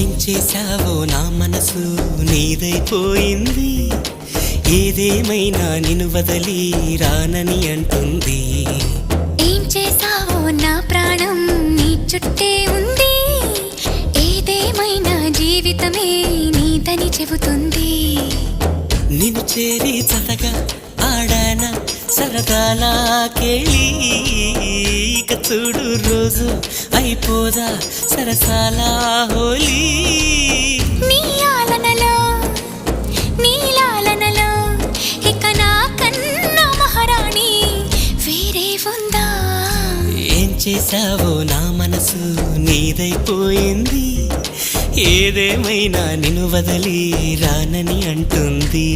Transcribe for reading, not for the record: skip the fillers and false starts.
ఏం చేశావో నా మనసు నీదైపోయింది, ఏదేమైనా నిన్ను వదిలి రానని అంటుంది. ఏం చేశావో నా ప్రాణం నీ చుట్టే ఉంది, ఏదేమైనా జీవితమే నీదని చెబుతుంది. నిన్ను చేరి చదగా ఆడాన సరదాలా కేళి, ఇక చూడు రోజు అయిపోదా సరసాల హోలీ. నీ ఆలనలో నీ లాలనలో ఇక నా కన్నా మహారాణి వేరే ఉందా? ఏం చేశావో నా మనసు నీదైపోయింది, ఏదేమైనా నిన్ను వదిలి రానని అంటుంది.